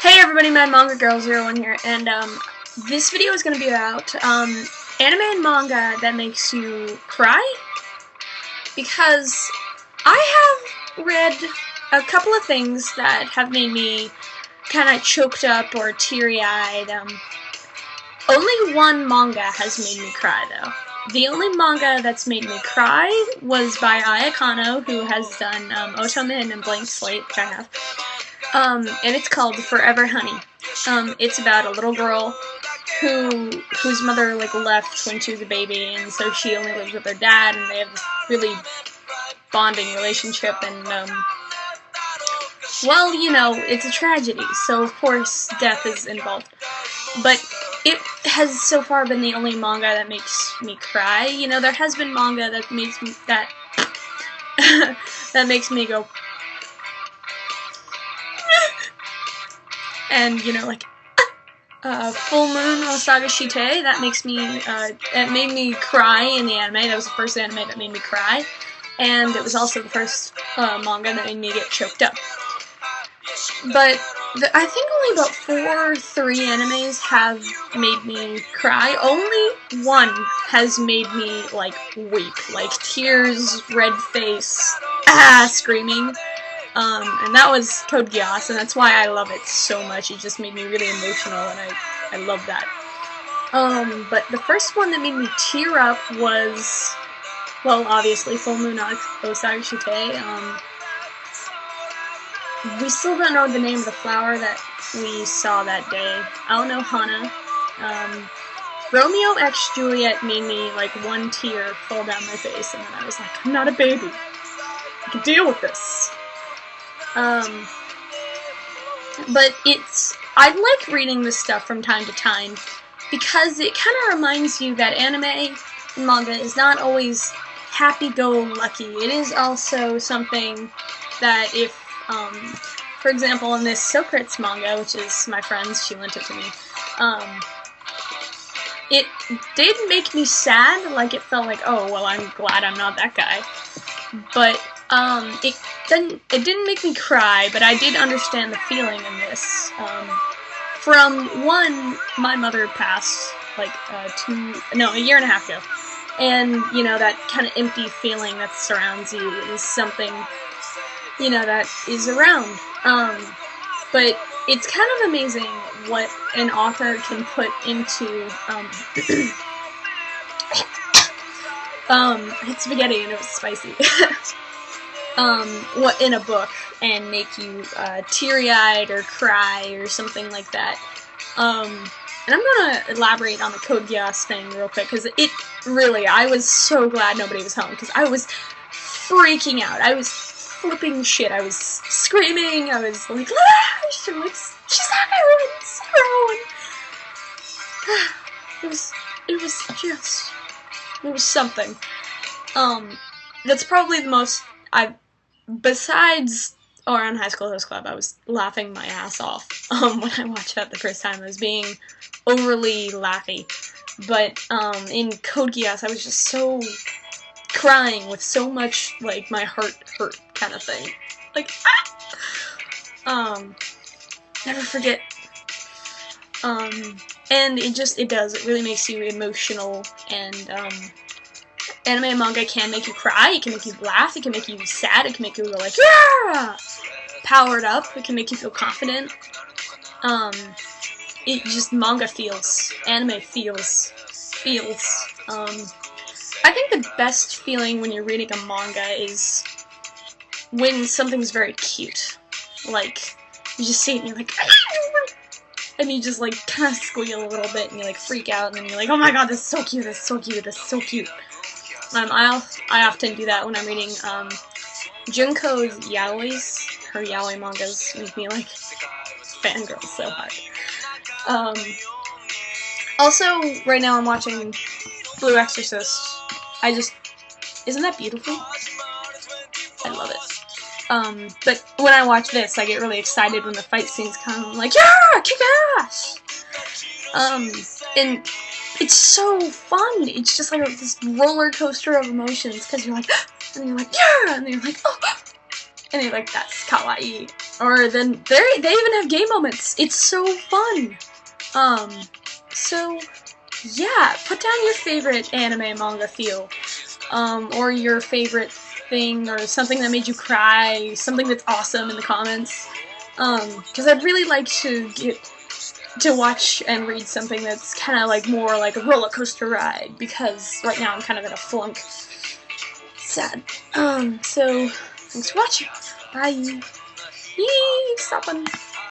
Hey everybody, Manga Girl01 here, and this video is going to be about anime and manga that makes you cry, because I have read a couple of things that have made me kind of choked up or teary-eyed. Only one manga has made me cry, though. The only manga that's made me cry was by Ayakano, who has done Otome and Blank Slate, which I have. And it's called Forever Honey. It's about a little girl whose mother left when she was a baby, and so she only lives with her dad, and they have this really bonding relationship, and well, you know, it's a tragedy, so of course death is involved. But it has so far been the only manga that makes me cry. You know, there has been manga that makes me that makes me go and, you know, like, Full Moon Osaga Shite, that makes me, it made me cry in the anime. That was the first anime that made me cry, and it was also the first manga that made me get choked up. But I think only about 3 animes have made me cry. Only one has made me, like, weep. Like, tears, red face, screaming. And that was Code Geass, and that's why I love it so much. It just made me really emotional, and I love that. But the first one that made me tear up was, well, obviously, Full Moon Osaga Shite. We still don't know the name of the flower that we saw that day. Aonohana. Romeo x Juliet made me, like, one tear fall down my face, and then I was like, I'm not a baby. I can deal with this. But I like reading this stuff from time to time, because it kind of reminds you that anime and manga is not always happy-go-lucky. It is also something that if, for example, in this Socrates manga, which is my friend's, she lent it to me, it did make me sad. Like, it felt like, oh, well, I'm glad I'm not that guy. But it didn't make me cry, but I did understand the feeling in this. From one, my mother passed, like, a year and a half ago. And, you know, that kind of empty feeling that surrounds you is something, you know, that is around. But it's kind of amazing what an author can put into, I had spaghetti and it was spicy. What in a book, and make you teary-eyed or cry or something like that. And I'm gonna elaborate on the Code Geass thing real quick, because it really, I was so glad nobody was home, because I was freaking out. I was flipping shit. I was screaming. I was like, she's not everyone. It was something. That's probably the most besides Ouran High School Host Club, I was laughing my ass off, when I watched that the first time. I was being overly laughy. But, in Code Geass, I was just so crying with so much, like, my heart hurt kind of thing. Like, never forget. And it does. It really makes you emotional, and, anime and manga can make you cry, it can make you laugh, it can make you sad, it can make you go like, yeah! Powered up, it can make you feel confident. It just, manga feels, anime feels. I think the best feeling when you're reading a manga is when something's very cute. Like, you just see it and you're like, and you just, like, kind of squeal a little bit, and you, like, freak out, and then you're like, oh my god, this is so cute, this is so cute, this is so cute. I often do that when I'm reading, Junko's yaois. Her yaoi mangas make me, like, fangirl so hard. Also, right now I'm watching Blue Exorcist. Isn't that beautiful? I love it. But when I watch this, I get really excited when the fight scenes come. I'm like, yeah, kick ass! And it's so fun. It's just like this roller coaster of emotions, because you're like, and you're like, yeah, and then you're like, oh, And you're like, that's kawaii. Or then they even have game moments. It's so fun. So yeah, put down your favorite anime manga feel. Or your favorite thing, or something that made you cry, something that's awesome in the comments. Because I'd really like to get to watch and read something that's kind of like more like a roller coaster ride, because right now I'm kind of in a flunk. Sad. So thanks for watching. Bye. Yee, stopping.